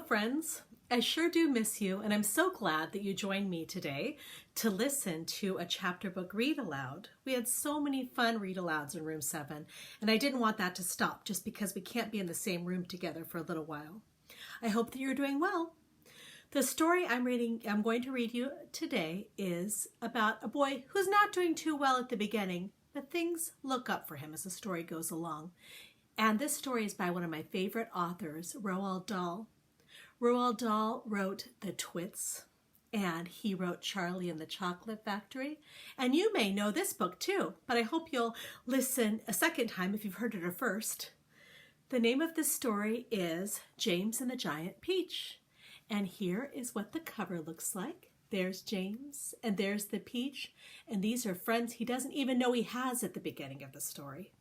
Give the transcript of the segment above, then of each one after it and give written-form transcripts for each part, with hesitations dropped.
friends. I sure do miss you, and I'm so glad that you joined me today to listen to a chapter book read aloud. We had so many fun read alouds in room 7, and I didn't want that to stop just because we can't be in the same room together for a little while. I hope that you're doing well. The story I'm going to read you today is about a boy who's not doing too well at the beginning, but things look up for him as the story goes along. And this story is by one of my favorite authors, Roald Dahl. Roald Dahl wrote The Twits, and he wrote Charlie and the Chocolate Factory. And you may know this book too, but I hope you'll listen a second time if you've heard it a first. The name of this story is James and the Giant Peach. And here is what the cover looks like. There's James, and there's the peach, and these are friends he doesn't even know he has at the beginning of the story.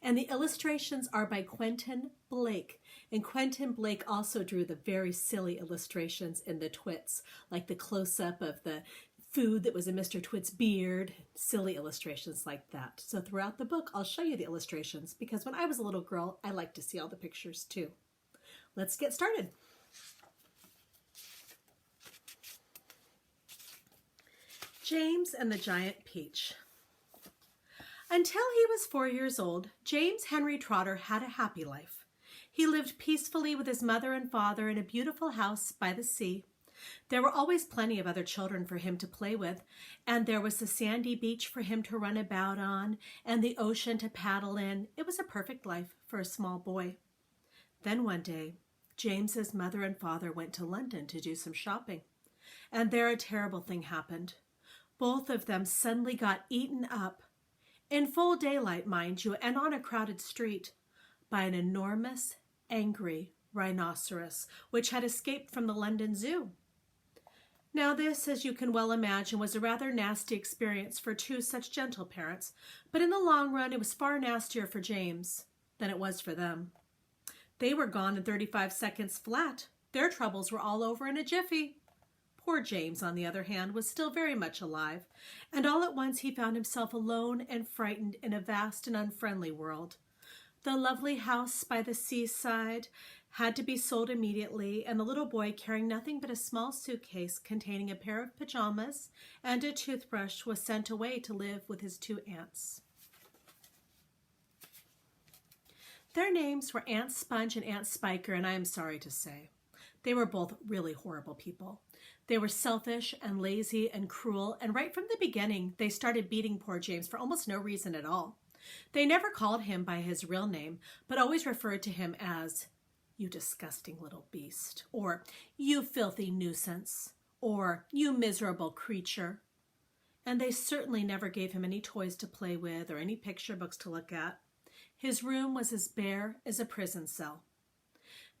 And the illustrations are by Quentin Blake. And Quentin Blake also drew the very silly illustrations in The Twits, like the close-up of the food that was in Mr. Twit's beard, silly illustrations like that. So throughout the book, I'll show you the illustrations, because when I was a little girl, I liked to see all the pictures too. Let's get started. James and the Giant Peach. Until he was 4 years old, James Henry Trotter had a happy life. He lived peacefully with his mother and father in a beautiful house by the sea. There were always plenty of other children for him to play with, and there was the sandy beach for him to run about on, and the ocean to paddle in. It was a perfect life for a small boy. Then one day, James's mother and father went to London to do some shopping, and there a terrible thing happened. Both of them suddenly got eaten up, in full daylight, mind you, and on a crowded street, by an enormous, angry rhinoceros, which had escaped from the London Zoo. Now this, as you can well imagine, was a rather nasty experience for two such gentle parents, but in the long run it was far nastier for James than it was for them. They were gone in 35 seconds flat. Their troubles were all over in a jiffy. Poor James, on the other hand, was still very much alive, and all at once he found himself alone and frightened in a vast and unfriendly world. The lovely house by the seaside had to be sold immediately, and the little boy, carrying nothing but a small suitcase containing a pair of pajamas and a toothbrush, was sent away to live with his two aunts. Their names were Aunt Sponge and Aunt Spiker, and I am sorry to say, they were both really horrible people. They were selfish and lazy and cruel, and right from the beginning, they started beating poor James for almost no reason at all. They never called him by his real name, but always referred to him as, "You disgusting little beast," or "You filthy nuisance," or "You miserable creature." And they certainly never gave him any toys to play with or any picture books to look at. His room was as bare as a prison cell.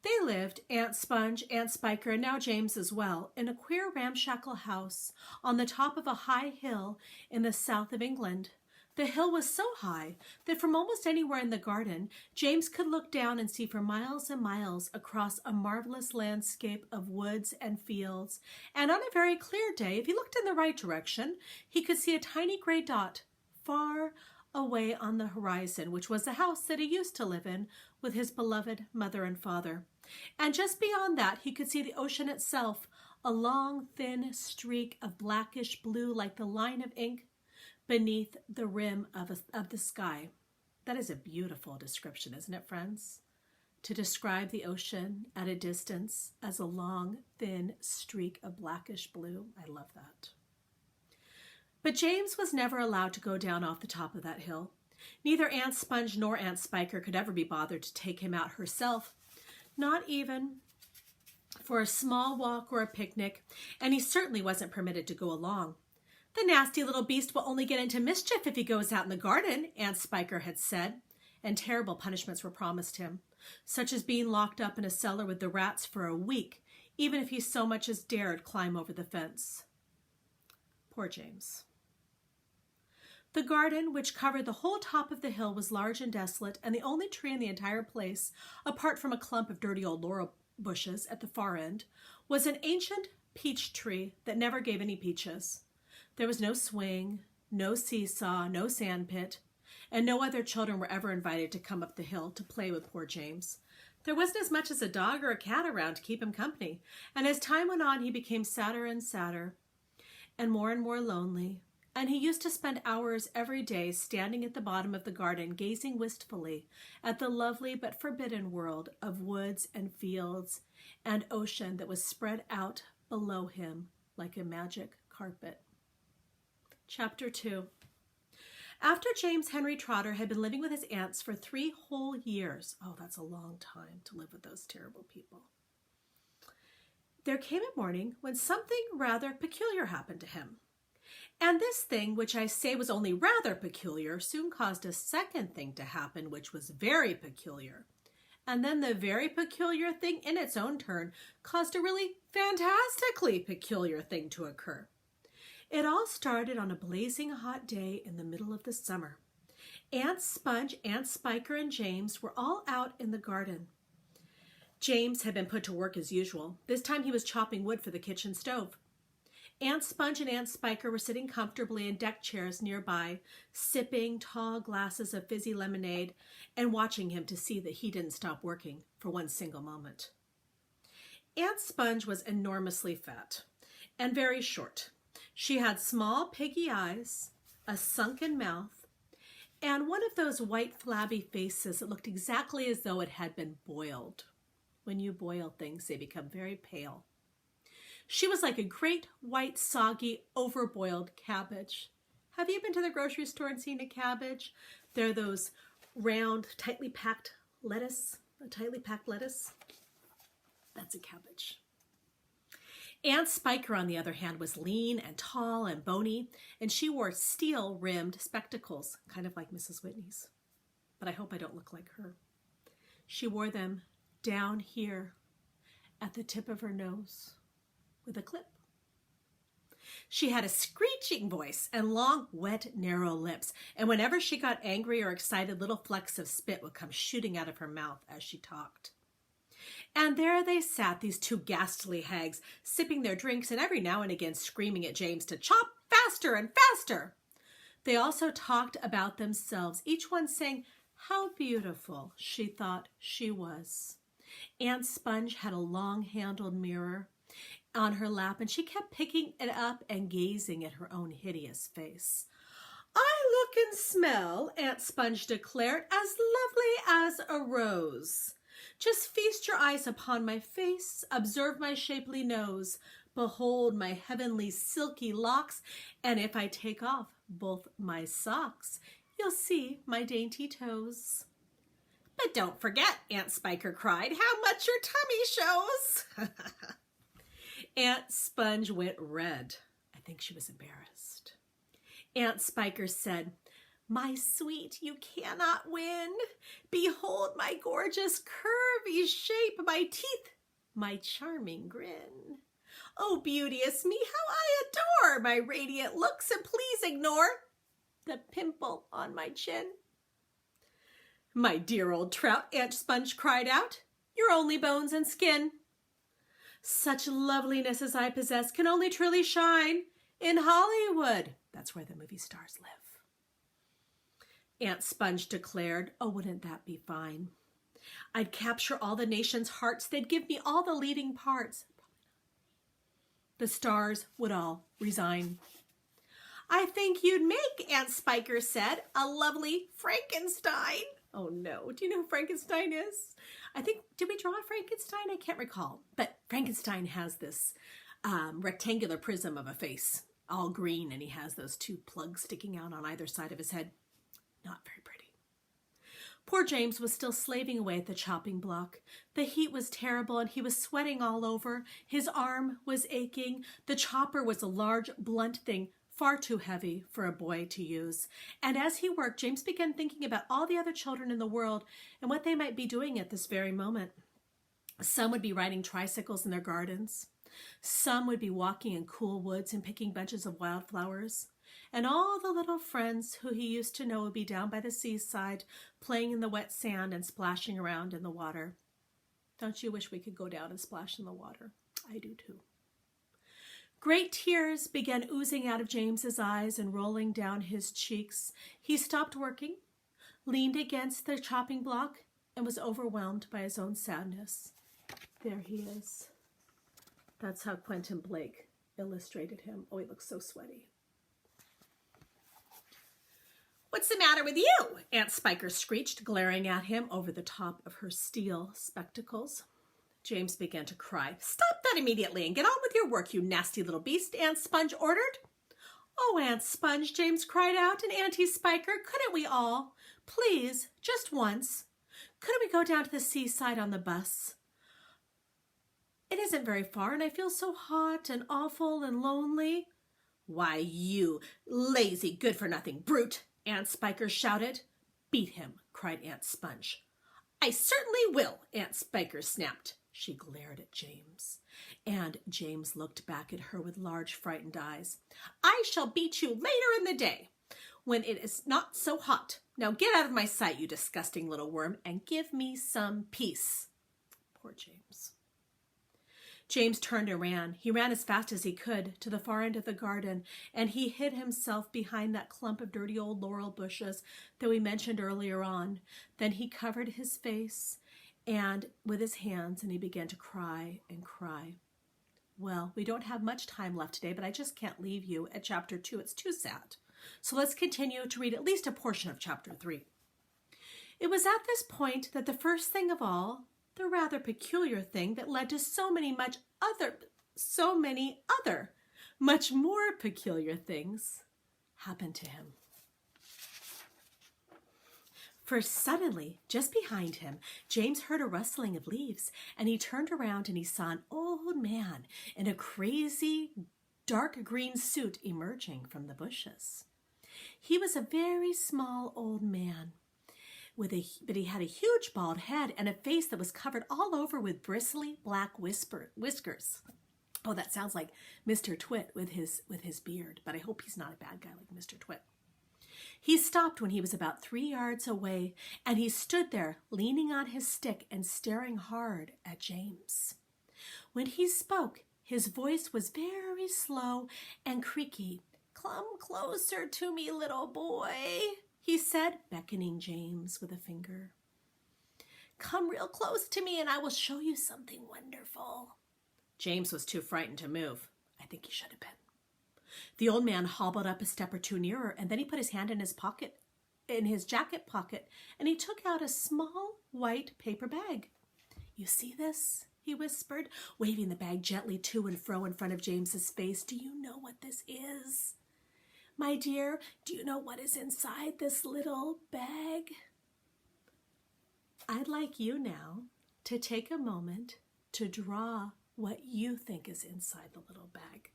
They lived, Aunt Sponge, Aunt Spiker, and now James as well, in a queer ramshackle house on the top of a high hill in the south of England. The hill was so high that from almost anywhere in the garden, James could look down and see for miles and miles across a marvelous landscape of woods and fields. And on a very clear day, if he looked in the right direction, he could see a tiny gray dot far away on the horizon, which was the house that he used to live in with his beloved mother and father. And just beyond that, he could see the ocean itself, a long, thin streak of blackish blue like the line of ink beneath the rim of the sky. That is a beautiful description, isn't it, friends? To describe the ocean at a distance as a long, thin streak of blackish blue. I love that. But James was never allowed to go down off the top of that hill. Neither Aunt Sponge nor Aunt Spiker could ever be bothered to take him out herself, not even for a small walk or a picnic, and he certainly wasn't permitted to go along. "The nasty little beast will only get into mischief if he goes out in the garden," Aunt Spiker had said, and terrible punishments were promised him, such as being locked up in a cellar with the rats for a week, even if he so much as dared climb over the fence. Poor James. The garden, which covered the whole top of the hill, was large and desolate, and the only tree in the entire place, apart from a clump of dirty old laurel bushes at the far end, was an ancient peach tree that never gave any peaches. There was no swing, no seesaw, no sand pit, and no other children were ever invited to come up the hill to play with poor James. There wasn't as much as a dog or a cat around to keep him company, and as time went on, he became sadder and sadder, and more lonely, and he used to spend hours every day standing at the bottom of the garden, gazing wistfully at the lovely but forbidden world of woods and fields and ocean that was spread out below him like a magic carpet. Chapter 2. After James Henry Trotter had been living with his aunts for 3 whole years, oh, that's a long time to live with those terrible people, there came a morning when something rather peculiar happened to him. And this thing, which I say was only rather peculiar, soon caused a second thing to happen, which was very peculiar. And then the very peculiar thing in its own turn caused a really fantastically peculiar thing to occur. It all started on a blazing hot day in the middle of the summer. Aunt Sponge, Aunt Spiker, and James were all out in the garden. James had been put to work as usual. This time he was chopping wood for the kitchen stove. Aunt Sponge and Aunt Spiker were sitting comfortably in deck chairs nearby, sipping tall glasses of fizzy lemonade and watching him to see that he didn't stop working for one single moment. Aunt Sponge was enormously fat and very short. She had small piggy eyes, a sunken mouth, and one of those white flabby faces that looked exactly as though it had been boiled. When you boil things, they become very pale. She was like a great white, soggy, overboiled cabbage. Have you been to the grocery store and seen a cabbage? They're those round, tightly packed lettuce. That's a cabbage. Aunt Spiker, on the other hand, was lean and tall and bony, and she wore steel-rimmed spectacles, kind of like Mrs. Whitney's. But I hope I don't look like her. She wore them down here at the tip of her nose with a clip. She had a screeching voice and long, wet, narrow lips, and whenever she got angry or excited, little flecks of spit would come shooting out of her mouth as she talked. And there they sat, these 2 ghastly hags, sipping their drinks and every now and again screaming at James to chop faster and faster. They also talked about themselves, each one saying how beautiful she thought she was. Aunt Sponge had a long-handled mirror on her lap, and she kept picking it up and gazing at her own hideous face. "I look and smell," Aunt Sponge declared, "as lovely as a rose. Just feast your eyes upon my face, observe my shapely nose, behold my heavenly silky locks, and if I take off both my socks, you'll see my dainty toes." "But don't forget," Aunt Spiker cried, "how much your tummy shows." Aunt Sponge went red. I think she was embarrassed. Aunt Spiker said, "My sweet, you cannot win. Behold my gorgeous curvy shape, my teeth, my charming grin. Oh, beauteous me, how I adore my radiant looks, and please ignore the pimple on my chin." "My dear old trout," Aunt Sponge cried out, "you're only bones and skin. Such loveliness as I possess can only truly shine in Hollywood. That's where the movie stars live." Aunt Sponge declared, "Oh, wouldn't that be fine? I'd capture all the nation's hearts. They'd give me all the leading parts. The stars would all resign." "I think you'd make," Aunt Spiker said, "a lovely Frankenstein." Oh no, do you know who Frankenstein is? Did we draw Frankenstein? I can't recall. But Frankenstein has this rectangular prism of a face, all green, and he has those 2 plugs sticking out on either side of his head. Not very pretty. Poor James was still slaving away at the chopping block. The heat was terrible, and he was sweating all over. His arm was aching. The chopper was a large, blunt thing, far too heavy for a boy to use. And as he worked, James began thinking about all the other children in the world and what they might be doing at this very moment. Some would be riding tricycles in their gardens. Some would be walking in cool woods and picking bunches of wildflowers. And all the little friends who he used to know would be down by the seaside, playing in the wet sand and splashing around in the water. Don't you wish we could go down and splash in the water? I do too. Great tears began oozing out of James's eyes and rolling down his cheeks. He stopped working, leaned against the chopping block, and was overwhelmed by his own sadness. There he is. That's how Quentin Blake illustrated him. Oh, he looks so sweaty. "What's the matter with you?" Aunt Spiker screeched, glaring at him over the top of her steel spectacles. James began to cry. "Stop that immediately and get on with your work, you nasty little beast," Aunt Sponge ordered. "Oh, Aunt Sponge," James cried out, "and Auntie Spiker, couldn't we all, please, just once, couldn't we go down to the seaside on the bus? It isn't very far, and I feel so hot and awful and lonely." "Why, you lazy, good-for-nothing brute," Aunt Spiker shouted. "Beat him," cried Aunt Sponge. "I certainly will," Aunt Spiker snapped. She glared at James, and James looked back at her with large, frightened eyes. "I shall beat you later in the day, when it is not so hot. Now get out of my sight, you disgusting little worm, and give me some peace." Poor James. James turned and ran. He ran as fast as he could to the far end of the garden, and he hid himself behind that clump of dirty old laurel bushes that we mentioned earlier on. Then he covered his face and with his hands, and he began to cry and cry. Well, we don't have much time left today, but I just can't leave you at chapter 2. It's too sad. So let's continue to read at least a portion of chapter 3. It was at this point that the first thing of all, the rather peculiar thing that led to so many other, much more peculiar things, happened to him. For suddenly, just behind him, James heard a rustling of leaves, and he turned around and he saw an old man in a crazy dark green suit emerging from the bushes. He was a very small old man, but he had a huge bald head and a face that was covered all over with bristly black whiskers. Oh, that sounds like Mr. Twit with his beard, but I hope he's not a bad guy like Mr. Twit. He stopped when he was about 3 yards away, and he stood there leaning on his stick and staring hard at James. When he spoke, his voice was very slow and creaky. "Come closer to me, little boy," he said, beckoning James with a finger. "Come real close to me and I will show you something wonderful." James was too frightened to move. I think he should have been. The old man hobbled up a step or two nearer, and then he put his hand in his jacket pocket, and he took out a small white paper bag. "You see this?" he whispered, waving the bag gently to and fro in front of James's face. "Do you know what this is? My dear, do you know what is inside this little bag?" I'd like you now to take a moment to draw what you think is inside the little bag.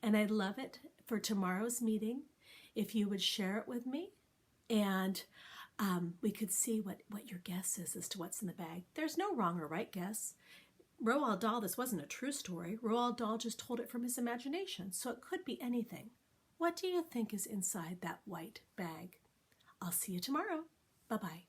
And I'd love it for tomorrow's meeting if you would share it with me, and we could see what your guess is as to what's in the bag. There's no wrong or right guess. Roald Dahl, this wasn't a true story. Roald Dahl just told it from his imagination, so it could be anything. What do you think is inside that white bag? I'll see you tomorrow. Bye-bye.